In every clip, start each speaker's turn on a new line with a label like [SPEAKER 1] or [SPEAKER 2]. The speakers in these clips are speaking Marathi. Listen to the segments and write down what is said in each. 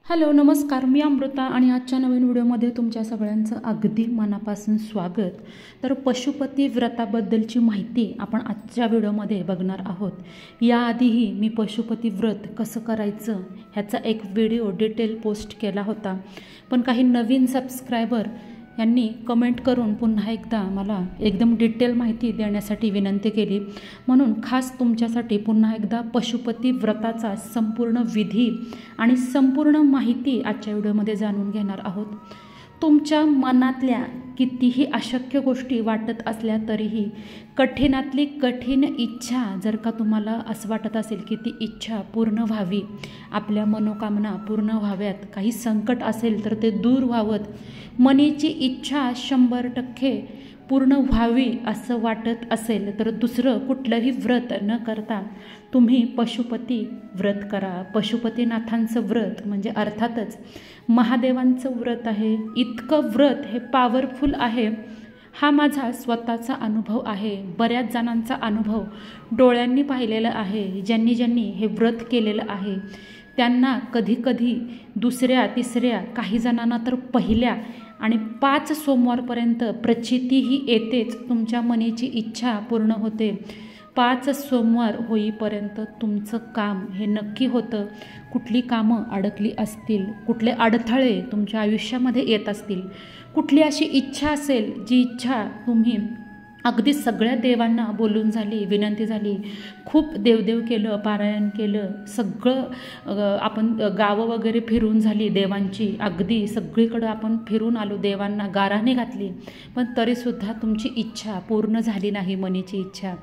[SPEAKER 1] हॅलो नमस्कार, मी अमृता आणि आजच्या नवीन व्हिडिओमध्ये तुमच्या सगळ्यांचं अगदी मनापासून स्वागत। तर पशुपती व्रताबद्दलची माहिती आपण आजच्या व्हिडिओमध्ये बघणार आहोत। याआधीही मी पशुपती व्रत कसं करायचं ह्याचा एक व्हिडिओ डिटेल पोस्ट केला होता, पण काही नवीन सबस्क्रायबर यांनी कमेंट करून पुन्हा एकदा मला एकदम डिटेल माहिती देण्यासाठी विनंती केली, म्हणून खास तुमच्यासाठी पुन्हा एकदा पशुपती व्रताचा संपूर्ण विधी आणि संपूर्ण माहिती आजच्या व्हिडिओमध्ये जाणून घेणार आहोत। तुमच्या मनातल्या कितीही अशक्य गोष्टी वाटत असल्या तरीही कठीणातली कठीण इच्छा जर का तुम्हाला असं वाटत असेल की ती इच्छा पूर्ण व्हावी, आपल्या मनोकामना पूर्ण व्हाव्यात, काही संकट असेल तर ते दूर व्हावत, मनाची इच्छा 100% पूर्ण व्हावी असं वाटत असेल तर दुसरं कुठलंही व्रत न करता तुम्ही पशुपती व्रत करा। पशुपतीनाथांचं व्रत म्हणजे अर्थातच महादेवांचं व्रत आहे। इतकं व्रत हे पॉवरफुल आहे, हा माझा स्वतःचा अनुभव आहे, बऱ्याच जणांचा अनुभव डोळ्यांनी पाहिलेला आहे। ज्यांनी हे व्रत केलेलं आहे त्यांना कधी कधी दुसऱ्या तिसऱ्या, काही जणांना तर पहिल्या आणि 5 सोमवारपर्यंत प्रचितीही येतेच, तुमच्या मनाची इच्छा पूर्ण होते। 5 सोमवार होईपर्यंत तुमचं काम हे नक्की होतं। कुठली कामं अडकली असतील, कुठले अडथळे तुमच्या आयुष्यामध्ये येत असतील, कुठली अशी इच्छा असेल जी इच्छा तुम्ही अगदी सगळ्या देवांना बोलून झाली, विनंती झाली, खूप देवदेव केलं, पारायण केलं, सगळं आपण गावं वगैरे फिरून झाली देवांची, अगदी सगळीकडं आपण फिरून आलो, देवांना गाराने घातली, पण तरीसुद्धा तुमची इच्छा पूर्ण झाली नाही, मनाची इच्छा,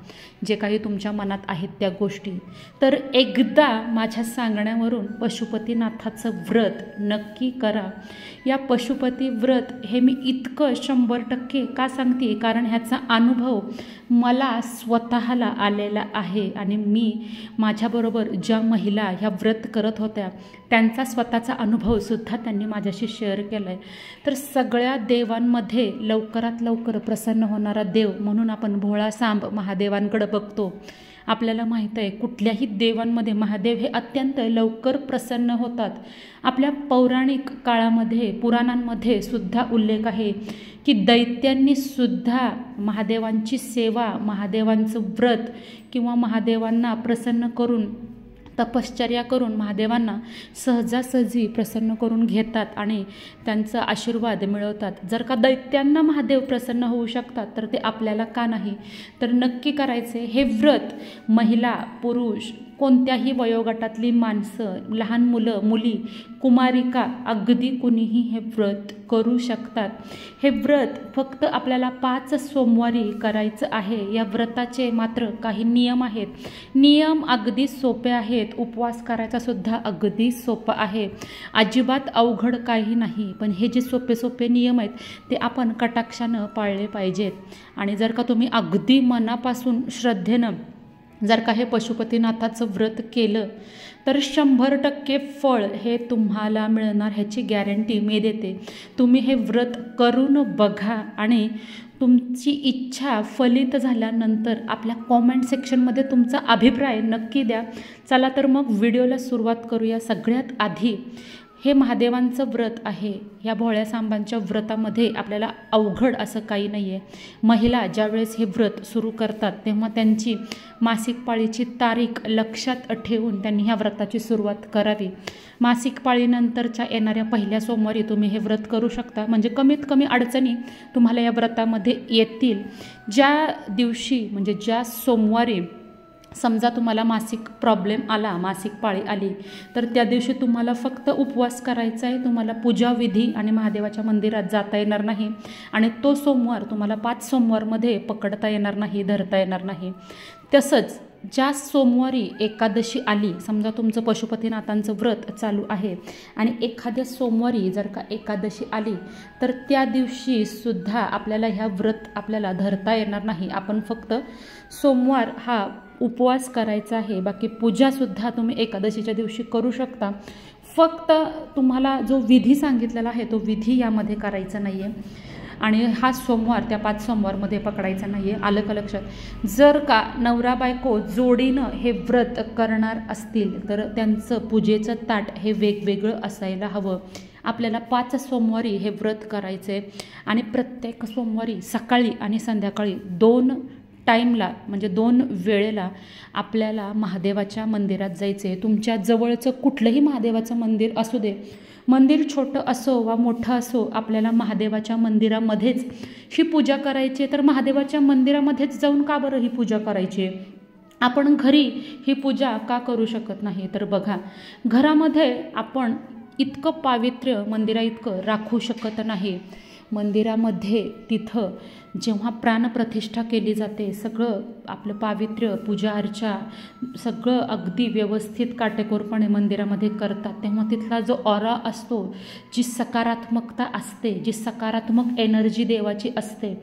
[SPEAKER 1] जे काही तुमच्या मनात आहेत त्या गोष्टी, तर एकदा माझ्या सांगण्यावरून पशुपतीनाथाचं व्रत नक्की करा। या पशुपती व्रत हे मी इतकं 100% का सांगते, कारण ह्याचा अनुभव मला स्वतःला आलेला आहे आणि मी माझ्याबरोबर ज्या महिला ह्या व्रत करत होत्या त्यांचा स्वतःचा अनुभवसुद्धा त्यांनी माझ्याशी शेअर केला आहे। तर सगळ्या देवांमध्ये लवकरात लवकर प्रसन्न होणारा देव म्हणून आपण भोळा सांब महादेवांकडे बघतो। आपल्याला माहीत आहे कुठल्याही देवांमध्ये महादेव हे अत्यंत लवकर प्रसन्न होतात। आपल्या पौराणिक काळामध्ये, पुराणांमध्ये सुद्धा उल्लेख आहे की दैत्यांनी सुद्धा महादेवांची सेवा, महादेवांचं व्रत किंवा महादेवांना प्रसन्न करून, तपश्चर्या करून महादेवांना सहजासहजी प्रसन्न करून घेतात आणि त्यांचा आशीर्वाद मिळवतात। जर का दैत्यांना महादेव प्रसन्न होऊ शकतात तर ते आपल्याला का नाही? तर नक्की करायचे हे व्रत। महिला, पुरुष, कोणत्याही वयोगटातली माणसं, लहान मुलं, मुली, कुमारिका, अगदी कुणीही हे व्रत करू शकतात। हे व्रत फक्त आपल्याला 5 सोमवारी करायचं आहे। या व्रताचे मात्र काही नियम आहेत, नियम अगदी सोपे आहेत, उपवास करायचा सुद्धा अगदी सोपा आहे, अजिबात अवघड काही नाही, पण हे जे सोपे सोपे नियम आहेत ते आपण कटाक्षानं पाळले पाहिजेत। आणि जर का तुम्ही अगदी मनापासून श्रद्धेनं जर का हे पशुपतीनाथाचं व्रत केलं तर 100% फळ हे तुम्हाला मिळणार, ह्याची गॅरंटी मी देते। तुम्ही हे व्रत करून बघा आणि तुमची इच्छा फलित झाल्यानंतर आपल्या कॉमेंट सेक्शनमध्ये तुमचा अभिप्राय नक्की द्या। चला तर मग व्हिडिओला सुरुवात करूया। सगळ्यात आधी हे महादेवांचं व्रत आहे। या भोळ्या सांबांच्या व्रतामध्ये आपल्याला अवघड असं काही नाही आहे। महिला ज्यावेळेस हे व्रत सुरू करतात तेव्हा त्यांची मासिक पाळीची तारीख लक्षात ठेवून त्यांनी ह्या व्रताची सुरुवात करावी। मासिक पाळीनंतरच्या येणाऱ्या पहिल्या सोमवारी तुम्ही हे व्रत करू शकता, म्हणजे कमीत कमी अडचणी तुम्हाला या व्रतामध्ये येतील। ज्या दिवशी म्हणजे ज्या सोमवारी समजा तुम्हाला मासिक प्रॉब्लेम आला, मासिक पाळी आली, तर त्या दिवशी तुम्हाला फक्त उपवास करायचा आहे, तुम्हाला पूजाविधी आणि महादेवाच्या मंदिरात जाता येणार नाही आणि तो सोमवार तुम्हाला 5 सोमवारमध्ये पकडता येणार नाही, धरता येणार नाही। तसंच ज्या सोमवारी एकादशी आली, समजा तुमचं पशुपतीनाथांचं व्रत चालू आहे आणि एखाद्या सोमवारी जर का एकादशी आली तर त्या दिवशी सुद्धा आपल्याला ह्या व्रत आपल्याला धरता येणार नाही। आपण फक्त सोमवार हा उपवास करायचा आहे, बाकी पूजासुद्धा तुम्ही एकादशीच्या दिवशी करू शकता। फक्त तुम्हाला जो विधी सांगितलेला आहे तो विधी यामध्ये करायचा नाही आहे। आणि हा सोमवार त्या 5 सोमवारमध्ये पकडायचा नाही आहे, आलं का लक्षात. जर का नवरा बायको जोडीनं हे व्रत करणार असतील तर त्यांचं पूजेचं ताट हे वेगवेगळं असायला हवं. आपल्याला 5 सोमवारी हे व्रत करायचे आणि प्रत्येक सोमवारी सकाळी आणि संध्याकाळी 2 टाईमला म्हणजे 2 वेळेला आपल्याला महादेवाच्या मंदिरात जायचे. तुमच्या जवळचं कुठलंही महादेवाचं मंदिर असू दे, मंदिर छोटं असो वा मोठं असो, आपल्याला महादेवाच्या मंदिरामध्येच ही पूजा करायची. तर महादेवाच्या मंदिरामध्येच जाऊन का बरं ही पूजा करायची? आपण घरी ही पूजा का करू शकत नाही? तर बघा, घरामध्ये आपण इतकं पावित्र्य मंदिरा इतकं राखू शकत नाही. मंदिरामध्ये तिथं जेव्हा प्राणप्रतिष्ठा केली जाते, सगळं आपलं पावित्र्य पूजा अर्चा सगळं अगदी व्यवस्थित काटेकोरपणे मंदिरामध्ये करतात, तेव्हा तिथला जो ऑरा असतो, जी सकारात्मकता असते, जी सकारात्मक एनर्जी देवाची असते,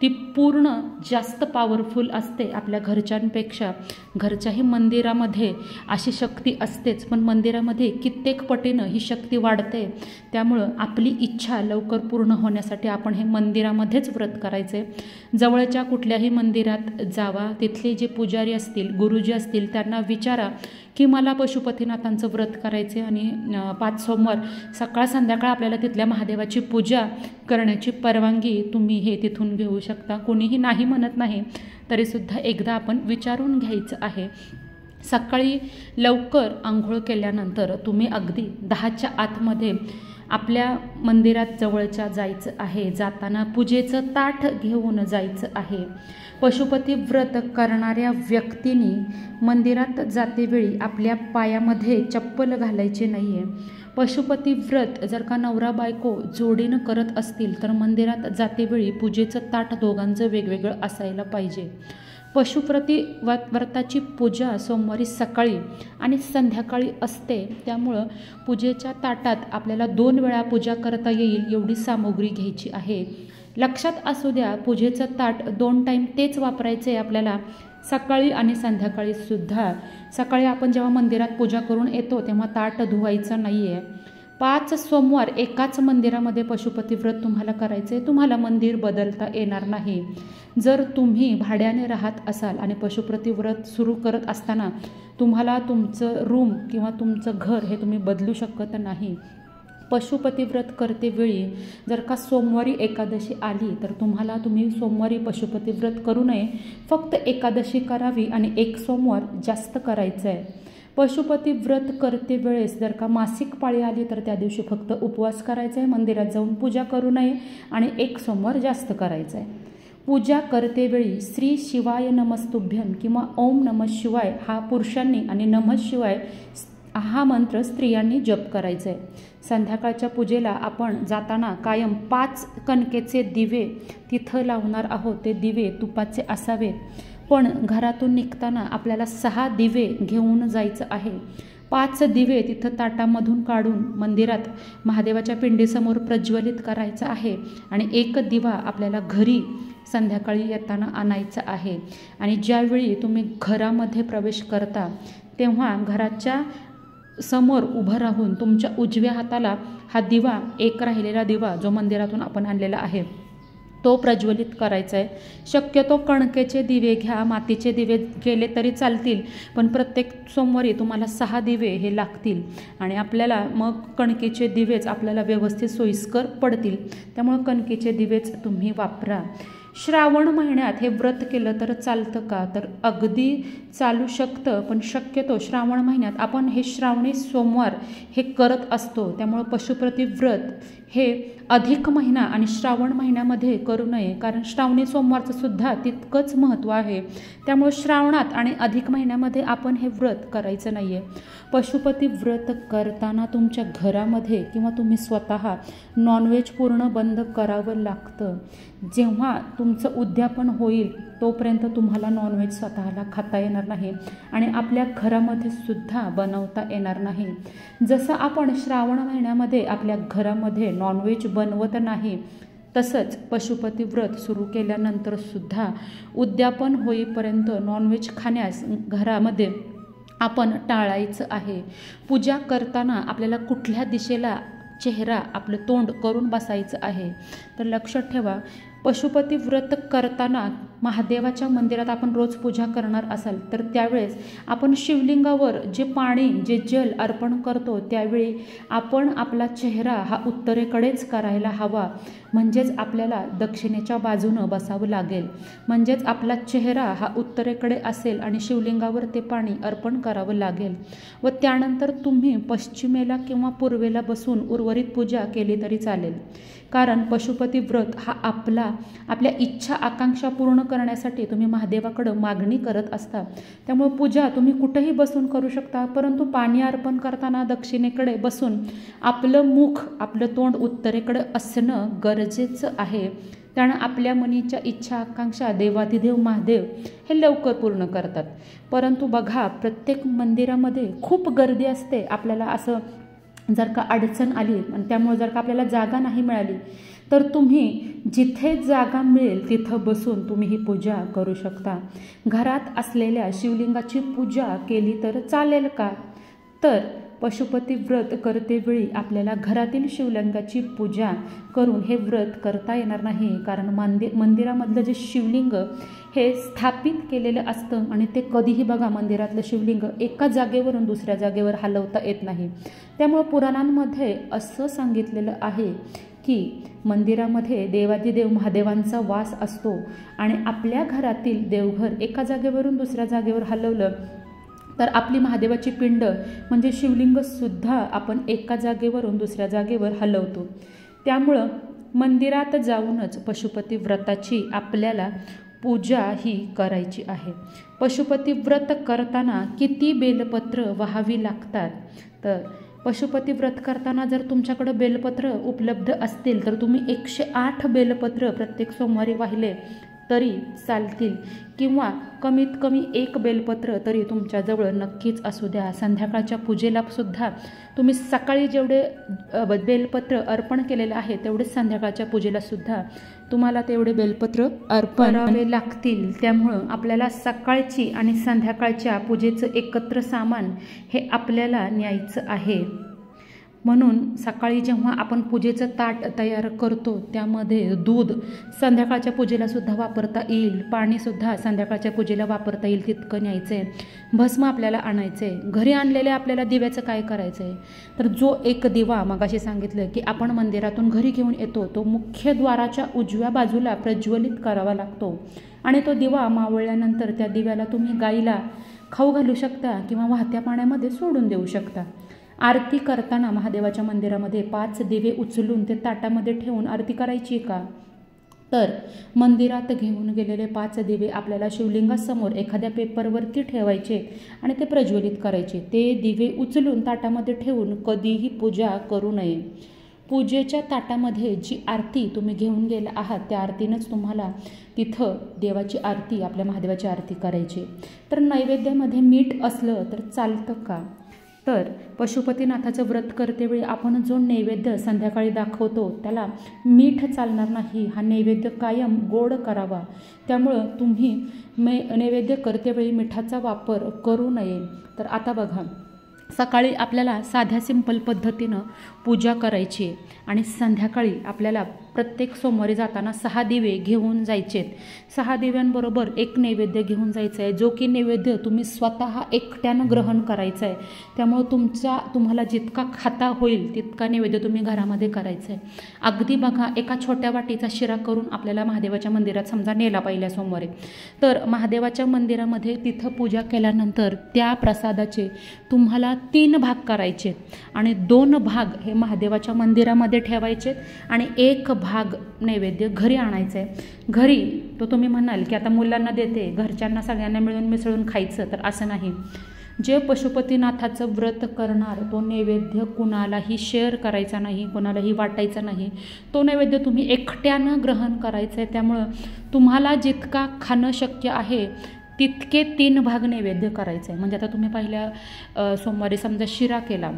[SPEAKER 1] ती पूर्ण जास्त पॉवरफुल असते आपल्या घरच्यांपेक्षा. घरच्याही मंदिरामध्ये अशी शक्ती असतेच, पण मंदिरामध्ये कित्येक पटीनं ही शक्ती वाढते. त्यामुळं आपली इच्छा लवकर पूर्ण होण्यासाठी आपण हे मंदिरामध्येच व्रत करायचे. जवळच्या कुठल्याही मंदिरात जावा, तिथले जे पुजारी असतील, गुरुजी असतील, त्यांना विचारा की मला पशुपतीनाथांचं व्रत करायचे आणि 5 सोमवार सकाळ संध्याकाळ आपल्याला तिथल्या महादेवाची पूजा करण्याची परवानगी तुम्ही हे तिथून घेऊ शकता. कोणीही नाही म्हणत नाही, तरीसुद्धा एकदा आपण विचारून घ्यायचं आहे. सकाळी लवकर आंघोळ केल्यानंतर तुम्ही अगदी 10च्या आतमध्ये आपल्या मंदिरात जवळच्या जायचं आहे. जाताना पूजेचं ताट घेऊन जायचं आहे. पशुपती व्रत करणाऱ्या व्यक्तींनी मंदिरात जातेवेळी आपल्या पायामध्ये चप्पल घालायची नाही आहे. पशुपती व्रत जर का नवरा बायको जोडीनं करत असतील तर मंदिरात जातेवेळी पूजेचं ताट दोघांचं वेगवेगळं असायला पाहिजे. पशुपती व्रताची पूजा सोमवारी सकाळी आणि संध्याकाळी असते, त्यामुळं पूजेच्या ताटात आपल्याला 2 वेळा पूजा करता येईल एवढी सामुग्री घ्यायची आहे. लक्षात असू द्या, पूजेचं ताट 2 टाईम तेच वापरायचे आपल्याला, सकाळी आणि संध्याकाळी सुद्धा. सकाळी आपण जेव्हा मंदिरात पूजा करून येतो तेव्हा ताट धुवायचं नाही आहे. 5 सोमवार एकाच मंदिरामध्ये पशुपती व्रत तुम्हाला करायचे. तुम्हाला मंदिर बदलता येणार नाही. जर तुम्ही भाड्याने राहत असाल आणि पशुपती व्रत सुरू करत असताना तुम्हाला तुमचं रूम किंवा तुमचं घर हे तुम्ही बदलू शकत नाही. पशुपती व्रत करते वेळी जर का सोमवारी एकादशी आली तर तुम्ही सोमवारी पशुपती व्रत करू नये. फक्त एकादशी करावी आणि 1 सोमवार जास्त करायचं आहे. पशुपती व्रत करते वेळेस जर का मासिक पाळी आली तर त्या दिवशी फक्त उपवास करायचा आहे, मंदिरात जाऊन पूजा करू नये आणि 1 सोमवार जास्त करायचं आहे. पूजा करते वेळी श्री शिवाय नमस्तुभ्यं किंवा ओम नमः शिवाय हा पुरुषांनी आणि नमः शिवाय हा मंत्र स्त्रियांनी जप करायचा आहे. संध्याकाळच्या पूजेला आपण जाताना कायम 5 कणकेचे दिवे तिथं लावणार आहोत. ते दिवे तुपाचे असावेत, पण घरातून निघताना आपल्याला 6 दिवे घेऊन जायचं आहे. 5 दिवे तिथं ताटामधून काढून मंदिरात महादेवाच्या पिंडीसमोर प्रज्वलित करायचं आहे आणि 1 दिवा आपल्याला घरी संध्याकाळी येताना आणायचं आहे. आणि ज्यावेळी तुम्ही घरामध्ये प्रवेश करता तेव्हा घराच्या समोर उभं राहून तुमच्या उजव्या हाताला हा दिवा, 1 राहिलेला दिवा जो मंदिरातून आपण आणलेला आहे तो प्रज्वलित करायचा आहे. शक्यतो कणकेचे दिवे घ्या, मातीचे दिवे केले तरी चालतील, पण प्रत्येक सोमवारी तुम्हाला 6 दिवे हे लागतील आणि आपल्याला मग कणकेचे दिवेच आपल्याला व्यवस्थित सोयीस्कर पडतील. त्यामुळे कणकेचे दिवेच तुम्ही वापरा. श्रावण महिन्यात हे व्रत केलं तर चालतं का? तर अगदी चालू शकतं, पण शक्यतो श्रावण महिन्यात आपण हे श्रावणी सोमवार हे करत असतो. त्यामुळं पशुपती व्रत हे अधिक महिना आणि श्रावण महिन्यामध्ये करू नये, कारण श्रावणी सोमवारचं सुद्धा तितकंच महत्त्व आहे. त्यामुळे श्रावणात आणि अधिक महिन्यामध्ये आपण हे व्रत करायचं नाही आहे. पशुपती व्रत करताना तुमच्या घरामध्ये किंवा तुम्ही स्वतः नॉनव्हेज पूर्ण बंद करावं लागतं. जेव्हा तुमचं उद्यापन होईल तोपर्यंत तुम्हाला नॉनव्हेज स्वतःला खाता येणार नाही आणि आपल्या घरामध्ये सुद्धा बनवता येणार नाही. जसं आपण श्रावण महिन्यामध्ये आपल्या घरामध्ये नॉनव्हेज बनवत नाही, तसंच पशुपती व्रत सुरू केल्यानंतर सुद्धा उद्यापन होईपर्यंत नॉनव्हेज खाण्यास घरामध्ये आपण टाळायचं आहे. पूजा करताना आपल्याला कुठल्या दिशेला चेहरा आपलं तोंड करून बसायचं आहे। तर लक्षात ठेवा, पशुपती व्रत करताना महादेवाच्या मंदिरात आपण रोज पूजा करणार असाल तर त्यावेळेस आपण शिवलिंगावर जे पाणी जे जल अर्पण करतो त्यावेळी आपण आपला चेहरा हा उत्तरेकडेच करायला हवा, म्हणजेच आपल्याला दक्षिणेच्या बाजूनं बसावं लागेल, म्हणजेच आपला चेहरा हा उत्तरेकडे असेल आणि शिवलिंगावर ते पाणी अर्पण करावं लागेल। व त्यानंतर तुम्ही पश्चिमेला किंवा पूर्वेला बसून उर्वरित पूजा केली तरी चालेल, कारण पशुपती व्रत हा आपल्या इच्छा आकांक्षा पूर्ण करण्यासाठी तुम्ही महादेवाकडं मागणी करत असता। त्यामुळे पूजा तुम्ही कुठेही बसून करू शकता, परंतु पाणी अर्पण करताना दक्षिणेकडे बसून आपलं मुख आपलं तोंड उत्तरेकडे असणं गरजेचं आहे। त्यानं आपल्या मनीच्या इच्छा आकांक्षा देवाधिदेव महादेव हे लवकर पूर्ण करतात। परंतु बघा, प्रत्येक मंदिरामध्ये खूप गर्दी असते, आपल्याला असं जर का अडचण आली आणि त्यामुळे जर का आपल्याला जागा नाही मिळाली तर तुम्ही जिथे जागा मिळेल तिथं बसून तुम्ही ही पूजा करू शकता। घरात असलेल्या शिवलिंगाची पूजा केली तर चालेल का? तर पशुपती व्रत करतेवेळी आपल्याला घरातील शिवलिंगाची पूजा करून हे व्रत करता येणार नाही, कारण मंदिरामधलं जे शिवलिंग हे स्थापित केलेलं असतं आणि ते कधीही बघा मंदिरातलं शिवलिंग एका जागेवरून दुसऱ्या जागेवर हलवता येत नाही। त्यामुळे पुराणांमध्ये असं सांगितलेलं आहे की मंदिरामध्ये देवाधिदेव महादेवांचा वास असतो आणि आपल्या घरातील देवघर एका जागेवरून दुसऱ्या जागेवर हलवलं तर आपली महादेवाची पिंड म्हणजे शिवलिंगसुद्धा आपण एका जागेवरून दुसऱ्या जागेवर हलवतो। त्यामुळं मंदिरात जाऊनच पशुपती व्रताची आपल्याला पूजा ही करायची आहे। पशुपती व्रत करताना किती बेलपत्र वाहावी लागतात? तर पशुपती व्रत करताना जर तुमच्याकडे बेलपत्र उपलब्ध असतील तर तुम्ही 108 बेलपत्र प्रत्येक सोमवारी वाहिले तरी चालतील, किंवा कमीत कमी 1 बेलपत्र तरी तुमच्याजवळ नक्कीच असू द्या। संध्याकाळच्या पूजेला सुद्धा तुम्ही सकाळी जेवढे बेलपत्र अर्पण केलेलं आहे तेवढेच संध्याकाळच्या पूजेला सुद्धा तुम्हाला तेवढे बेलपत्र अर्पण करावे लागतील। त्यामुळं आपल्याला सकाळची आणि संध्याकाळच्या पूजेचं एकत्र सामान हे आपल्याला न्यायचं आहे। म्हणून सकाळी जेव्हा आपण पूजेचं ताट तयार करतो त्यामध्ये दूध संध्याकाळच्या पूजेला सुद्धा वापरता येईल, पाणीसुद्धा संध्याकाळच्या पूजेला वापरता येईल तितकं न्यायचं आहे। भस्म आपल्याला आणायचं आहे। घरी आणलेल्या आपल्याला दिव्याचं काय करायचं आहे? तर जो एक दिवा मगाशी सांगितलं की आपण मंदिरातून घरी घेऊन येतो तो मुख्य द्वाराच्या उजव्या बाजूला प्रज्वलित करावा लागतो आणि तो दिवा मावळल्यानंतर त्या दिव्याला तुम्ही गाईला खाऊ घालू शकता किंवा वाहत्या पाण्यामध्ये सोडून देऊ शकता। आरती करताना महादेवाच्या मंदिरामध्ये 5 दिवे उचलून ते ताटामध्ये ठेवून आरती करायची का? तर मंदिरात घेऊन गेलेले 5 दिवे आपल्याला शिवलिंगासमोर एखाद्या पेपरवरती ठेवायचे आणि ते प्रज्वलित करायचे। ते दिवे उचलून ताटामध्ये ठेवून कधीही पूजा करू नये। पूजेच्या ताटामध्ये जी आरती तुम्ही घेऊन गेला आहात त्या आरतीनंच तुम्हाला तिथं देवाची आरती आपल्या महादेवाची आरती करायची। तर नैवेद्यामध्ये मीठ असलं तर चालतं का? तर पशुपतीनाथाचं व्रत करतेवेळी आपण जो नैवेद्य संध्याकाळी दाखवतो त्याला मीठ चालणार नाही, हा नैवेद्य कायम गोड करावा। त्यामुळं तुम्ही नैवेद्य करतेवेळी मिठाचा वापर करू नये। तर आता बघा, सकाळी आपल्याला साध्या सिंपल पद्धतीनं पूजा करायची आहे आणि संध्याकाळी आपल्याला प्रत्येक सोमवारी जाताना 6 दिवे घेऊन जायचेत। 6 दिव्यांबरोबर 1 नैवेद्य घेऊन जायचं आहे, जो की नैवेद्य तुम्ही स्वतः एकट्यानं ग्रहण करायचं आहे। त्यामुळे तुम्हाला जितका खाता होईल तितका नैवेद्य तुम्ही घरामध्ये करायचं आहे। अगदी बघा, एका छोट्या वाटीचा शिरा करून आपल्याला महादेवाच्या मंदिरात समजा नेला पहिल्या सोमवारी, तर महादेवाच्या मंदिरामध्ये तिथं पूजा केल्यानंतर त्या प्रसादाचे तुम्हाला 3 भाग करायचे आणि 2 भाग हे महादेवाच्या मंदिरामध्ये ठेवायचे आणि 1 भाग नैवेद्य घरी आणायचं आहे। घरी तो तुम्ही म्हणाल की आता मुलांना देते, घरच्यांना सगळ्यांना मिळून मिसळून खायचं, तर असं नाही। जे पशुपतीनाथाचं व्रत करणार तो नैवेद्य कुणालाही शेअर करायचा नाही, कोणालाही वाटायचा नाही। तो नैवेद्य तुम्ही एकट्यानं ग्रहण करायचं आहे। त्यामुळं तुम्हाला जितका खाणं शक्य आहे तितके 3 भाग नैवेद्य करायचं आहे। म्हणजे आता तुम्ही पहिल्या सोमवारी समजा शिरा केला,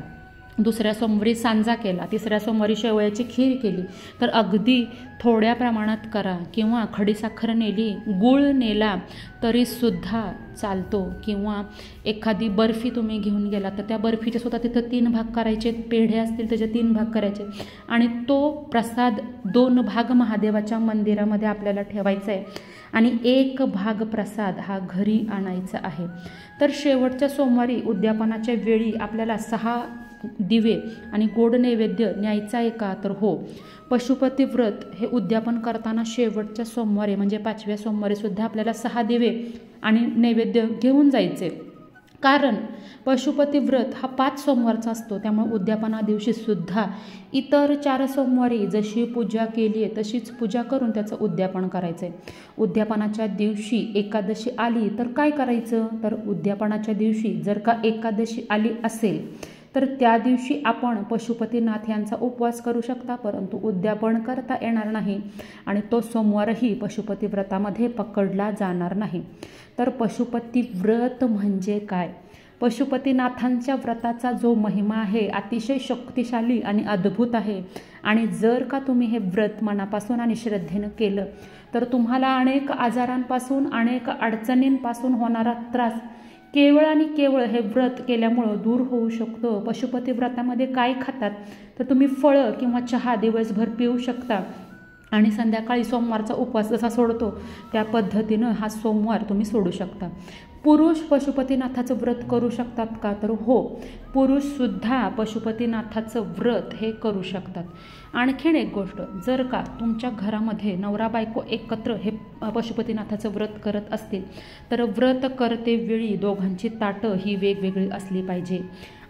[SPEAKER 1] दुसऱ्या सोमवारी सांजा केला, तिसऱ्या सोमवारी शेवयाची खीर केली, तर अगदी थोड्या प्रमाणात करा. किंवा खडीसाखर नेली, गूळ नेला तरीसुद्धा चालतो. किंवा एखादी बर्फी तुम्ही घेऊन गेला तर त्या बर्फीचे सुद्धा तिथं 3 भाग करायचे, पेढे असतील त्याचे 3 भाग करायचे आणि तो प्रसाद 2 भाग महादेवाच्या मंदिरामध्ये आपल्याला ठेवायचा आहे आणि 1 भाग प्रसाद हा घरी आणायचा आहे. तर शेवटच्या सोमवारी उद्यापनाच्या वेळी आपल्याला 6 दिवे आणि गोड नैवेद्य न्यायचा आहे का? तर हो. पशुपती व्रत हे उद्यापन करताना शेवटच्या सोमवारी म्हणजे 5व्या सोमवारी सुद्धा आपल्याला 6 दिवे आणि नैवेद्य घेऊन जायचे. कारण पशुपती व्रत हा 5 सोमवारचा असतो. त्यामुळे उद्यापना दिवशी सुद्धा इतर 4 सोमवारी जशी पूजा केली आहे तशीच पूजा करून त्याचं उद्यापन करायचं आहे. उद्यापनाच्या दिवशी एकादशी आली तर काय करायचं? तर उद्यापनाच्या दिवशी जर का एकादशी आली असेल तर त्या दिवशी आपण पशुपतीनाथ यांचा उपवास करू शकता, परंतु उद्यापन करता येणार नाही आणि तो सोमवारही पशुपती व्रतामध्ये पकडला जाणार नाही. तर पशुपती व्रत म्हणजे काय? पशुपतीनाथांच्या व्रताचा जो महिमा आहे अतिशय शक्तिशाली आणि अद्भुत आहे आणि जर का तुम्ही हे व्रत मनापासून आणि श्रद्धेनं केलं तर तुम्हाला अनेक आजारांपासून, अनेक अडचणींपासून होणारा त्रास केवळ आणि केवळ हे व्रत केल्यामुळं दूर होऊ शकतो. पशुपती व्रतामध्ये काय खातात? तर तुम्ही फळं किंवा चहा दिवसभर पिऊ शकता आणि संध्याकाळी सोमवारचा उपवास जसा सोडतो त्या पद्धतीनं हा सोमवार तुम्ही सोडू शकता. पुरुष पशुपतीनाथाचं व्रत करू शकतात का? तर हो, पुरुषसुद्धा पशुपतीनाथाचं व्रत हे करू शकतात. आणखीन एक गोष्ट, जर का तुमच्या घरामध्ये नवरा बायको एकत्र हे पशुपतीनाथाचं व्रत करत असतील तर व्रत करते वेळी दोघांची ताटं ही वेगवेगळी असली पाहिजे.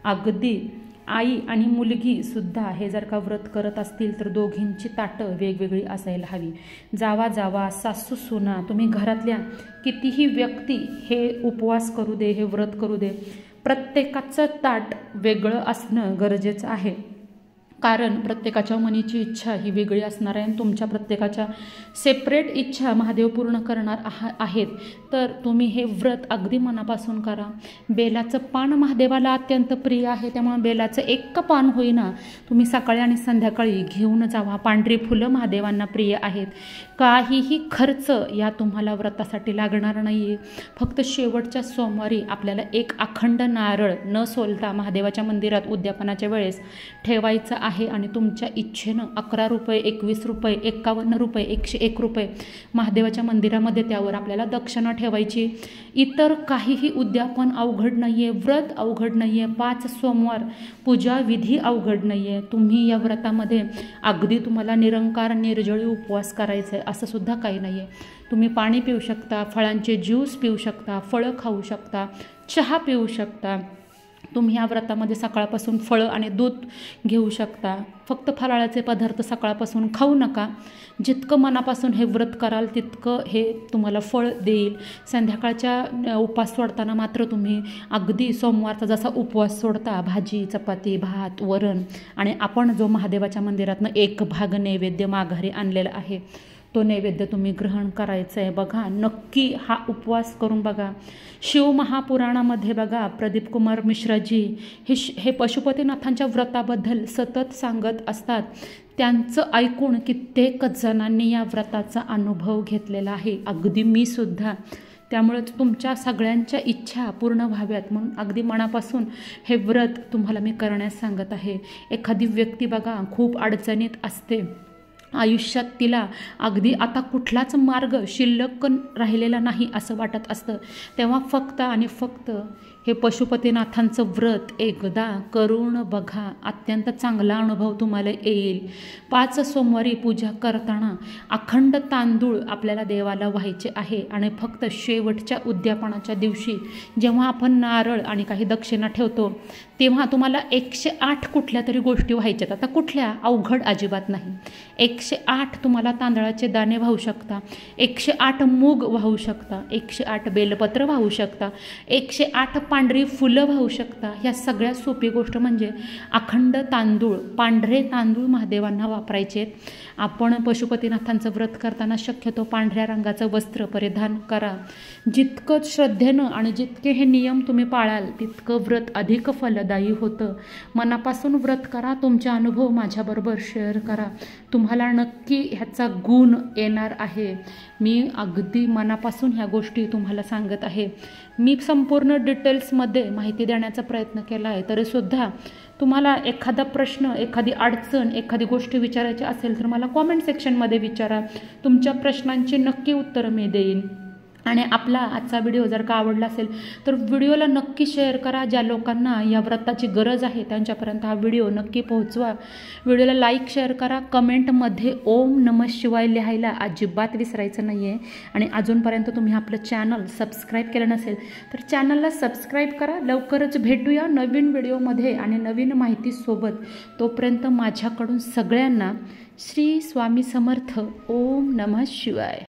[SPEAKER 1] अगदी आई आणि मुलगीसुद्धा हे जर का व्रत करत असतील तर दोघींची ताटं वेगवेगळी असायला हवी. जावा सासू सुना तुम्ही घरातल्या कितीही व्यक्ती हे उपवास करू दे, हे व्रत करू दे, प्रत्येकाचं ताट वेगळं असणं गरजेचं आहे. कारण प्रत्येकाच्या मनाची इच्छा ही वेगळी असणार आहे आणि तुमच्या प्रत्येकाच्या सेपरेट इच्छा महादेव पूर्ण करणार आहेत. तर तुम्ही हे व्रत अगदी मनापासून करा. बेलाचं पान महादेवाला अत्यंत प्रिय आहे, त्यामुळे बेलाचं 1 पान होईना तुम्ही सकाळी आणि संध्याकाळी घेऊन जावा. पांढरी फुलं महादेवांना प्रिय आहेत. काहीही खर्च या तुम्हाला व्रतासाठी लागणार नाही आहे. फक्त शेवटच्या सोमवारी आपल्याला 1 अखंड नारळ न सोलता महादेवाच्या मंदिरात उद्यापनाच्या वेळेस ठेवायचं आहे आणि तुमच्या इच्छेनं 11 रुपये, 21 रुपये, 51 रुपये, 101 रुपये महादेवाच्या मंदिरामध्ये त्यावर आपल्याला दक्षिणा ठेवायची. इतर काहीही उद्यापन अवघड नाही आहे, व्रत अवघड नाही आहे, 5 सोमवार पूजा विधी अवघड नाही आहे. तुम्ही या व्रतामध्ये अगदी तुम्हाला निरंकार निर्जळी उपवास करायचा आहे असं सुद्धा काही नाही आहे. तुम्ही पाणी पिऊ शकता, फळांचे ज्यूस पिऊ शकता, फळं खाऊ शकता, चहा पिऊ शकता. तुम्ही या व्रतामध्ये सकाळपासून फळं आणि दूध घेऊ शकता. फक्त फराळाचे पदार्थ सकाळपासून खाऊ नका. जितकं मनापासून हे व्रत कराल तितकं हे तुम्हाला फळ देईल. संध्याकाळच्या उपवास सोडताना मात्र तुम्ही अगदी सोमवारचा जसा उपवास सोडता भाजी, चपाती, भात, वरण आणि आपण जो महादेवाच्या मंदिरातनं 1 भाग नैवेद्य माघारी आणलेला आहे तो नैवेद्य तुम्ही ग्रहण करायचं आहे. बघा, नक्की हा उपवास करून बघा. शिवमहापुराणामध्ये बघा प्रदीप कुमार मिश्राजी हे पशुपतीनाथांच्या व्रताबद्दल सतत सांगत असतात. त्यांचं ऐकून कित्येक जणांनी या व्रताचा अनुभव घेतलेला आहे, अगदी मी सुद्धा. त्यामुळे तुमच्या सगळ्यांच्या इच्छा पूर्ण व्हाव्यात म्हणून अगदी मनापासून हे व्रत तुम्हाला मी करण्यास सांगत आहे. एखादी व्यक्ती बघा खूप अडचणीत असते, आयुष्यात तिला अगदी आता कुठलाच मार्ग शिल्लक राहिलेला नाही असं वाटत असतं, तेव्हा फक्त आणि फक्त हे पशुपतीनाथांचं व्रत एकदा करून बघा. अत्यंत चांगला अनुभव तुम्हाला येईल. 5 सोमवारी पूजा करताना अखंड तांदूळ आपल्याला देवाला व्हायचे आहे आणि फक्त शेवटच्या उद्यापनाच्या दिवशी जेव्हा आपण नारळ आणि काही दक्षिणा ठेवतो तेव्हा तुम्हाला 108 कुठल्या तरी गोष्टी व्हायच्यात. आता कुठल्या? अवघड अजिबात नाही. 108 तुम्हाला तांदळाचे दाणे वाहू शकता, 108 मूग वाहू शकता, 108 बेलपत्र वाहू शकता, 108 पांढरी फुलं वाहू शकता. ह्या सगळ्यात सोपी गोष्ट म्हणजे अखंड तांदूळ, पांढरे तांदूळ महादेवांना वापरायचे. आपण पशुपतीनाथांचं व्रत करताना शक्यतो पांढऱ्या रंगाचं वस्त्र परिधान करा. जितकं श्रद्धेनं आणि जितके हे नियम तुम्ही पाळाल तितकं व्रत अधिक फलदायी फलदायी होतं. मनापासून व्रत करा, तुमचे अनुभव माझ्याबरोबर शेअर करा, तुम्हाला नक्की ह्याचा गुण येणार आहे. मी अगदी मनापासून ह्या गोष्टी तुम्हाला सांगत आहे. मी संपूर्ण डिटेल्समध्ये माहिती देण्याचा प्रयत्न केला आहे. तरीसुद्धा तुम्हाला एखादा प्रश्न, एखादी अडचण, एखादी गोष्ट विचारायची असेल तर मला कॉमेंट सेक्शनमध्ये विचारा. तुमच्या प्रश्नांची नक्की उत्तरं मी देईन. आणि आपला आजचा व्हिडिओ जर का आवडला असेल तर व्हिडिओला नक्की शेअर करा. ज्या लोकांना या व्रताची गरज आहे त्यांच्यापर्यंत हा व्हिडिओ नक्की पोहोचवा. व्हिडिओला लाईक, शेअर करा. कमेंटमध्ये ओम नमः शिवाय लिहायला अजिबात विसरायचं नाही आहे. आणि अजूनपर्यंत तुम्ही आपलं चॅनल सबस्क्राईब केलं नसेल तर चॅनलला सबस्क्राईब करा. लवकरच भेटूया नवीन व्हिडिओमध्ये आणि नवीन माहितीसोबत. तोपर्यंत माझ्याकडून सगळ्यांना श्री स्वामी समर्थ. ओम नमः शिवाय.